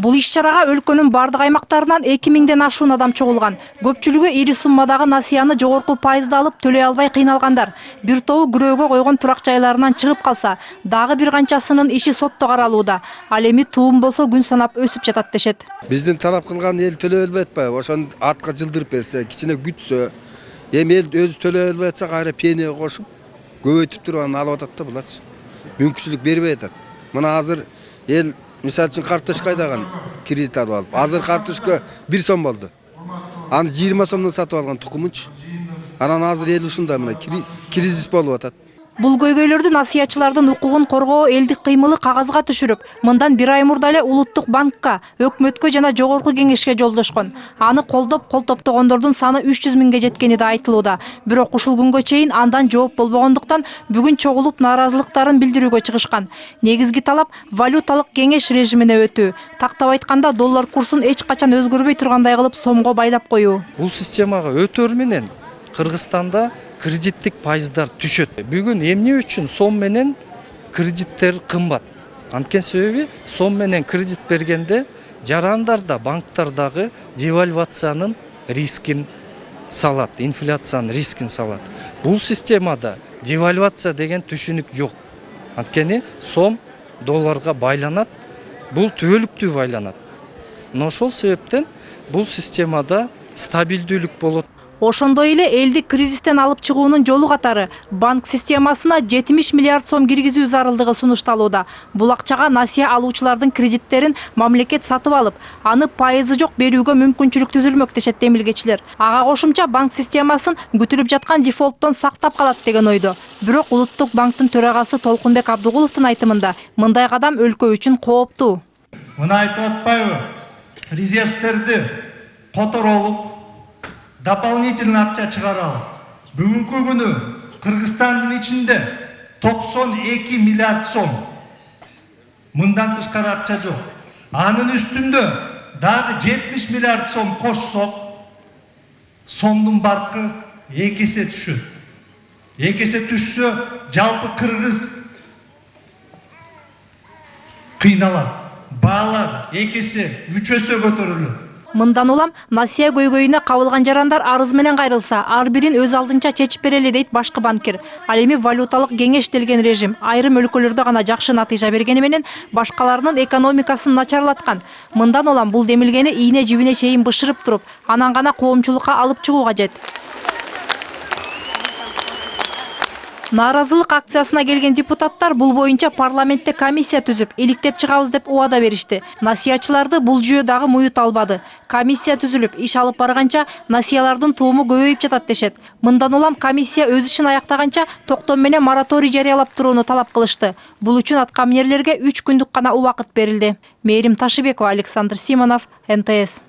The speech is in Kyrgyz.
Бул иш-чарага өлкөнүн бардык аймактарынан 2000ден ашуун адам чогулган. Көпчүлүгү ири суммадагы насыяны жогорку пайызды алып төлөй албай кыйналгандар. Бир тобу күрөөгө койгон турак жайларынан чыгып калса, дагы бир канчасынын иши сотто каралууда. Ал эми туум болсо күн санап өсүп жатат дешет. Биздин талап кылган эл төлөй албай атпайбы? Ошону артка жылдырып берсе, кичине күтсө, эми эл өзү төлөй албай атса, кайра пенияга кошуп, көбөйтүп туруп анан алып атат да буларчы. Мүмкүнчүлүк бербей атат. Мына азыр эл мисалы үчүн картошка айдаган, кредит алып алып. Азыр картошка 1 сом болду. Аны 20 сомдон сатып алган тукумунчу. Анан азыр эл ушундай мына кризис болуп атат. Бул көйгөйлөрдү насыячылардын укугун коргоо элдик кыймылы кагазга түшүрүп, мындан 1 ай мурда эле Улуттук банкка, өкмөткө жана жогорку кеңешке жолдошкон. Аны колдоп, кол топтогондордун саны 300 миңге жеткени да айтылууда. Бирок ушул күнгө чейин андан жооп болбогондуктан бүгүн чогулуп нааразылыктарын билдирүүгө чыгышкан. Негизги талап валюталык кеңеш режимине өтүү. Тактап айтканда доллар курсун эч качан өзгөрбөй тургандай кылып сомго байлап коюу. Бул системага өтөр менен Кыргызстанда кредиттик пайыздар түшөт. Бүгүн эмне үчүн сом менен кредиттер кымбат? Анткени себеби сом менен кредит бергенде жарандарда банктардагы девальвациянын рискин салат, инфляциянын рискин салат. Бул системада девальвация деген түшүнүк жок. Анткени сом долларга байланат, бул түбөлүктүү байланат. Но ошол себептен бул системада стабилдүүлүк болот. Ошондой эле элди кризистен алып чыгуунун жолу катары банк системасына 70 миллиард сом киргизүү зарылдыгы сунушталууда. Бул акчага насыя алуучулардын кредиттерин мамлекет сатып алып, аны пайызы жок берүүгө мүмкүнчүлүк түзүлмөк дешет демилгечилер. Ага кошумча банк системасын күтүлүп жаткан дефолттон сактап калат деген ойдо. Бирок Улуттук банктын төрагасы Толкунбек Абдыгуловдун айтымында мындай кадам өлкө үчүн кооптуу. Мына айтып атпайбы? Резервтерди которолуп дополнительный акча чыгаралып. Бүгүнкү күнү Кыргызстандын ичинде 92 миллиард сом. Мындан тышкары акча жок. Анын үстүндө дагы 70 миллиард сом кошсок, сомдун баркы 2 эсе түшөт. 2 эсе түшсө, жалпы кыргыз кыйналат. Баалар 2 эсе, 3 эсе көтөрүлөт. Мындан улам насыя көйгөйүнө кабылган жарандар арыз менен кайрылса, ар бирин өз алдынча чечип берели дейт башкы банкир. Ал эми валюталык кеңеш делген режим айрым өлкөлөрдө гана жакшы натыйжа бергени менен башкаларынын экономикасын начарлаткан. Мындан улам бул демилгени ийне жибине чейин бышырып туруп, анан гана коомчулукка алып чыгуу кажет. Нааразылык акциясына келген депутаттар бул боюнча парламентте комиссия түзүп, иликтеп чыгабыз деп убада беришти. Насыячыларды бул жүйө дагы муют албады. Комиссия түзүлүп, иш алып барганча насыялардын тууму көбөйүп жатат дешет. Мындан улам комиссия өз ишин аяктаганча токтом менен мораторий жарыялап турууну талап кылышты. Бул үчүн аткаминерлерге 3 күндүк гана убакыт берилди. Мээрим Ташыбекова, Александр Симонов, НТС.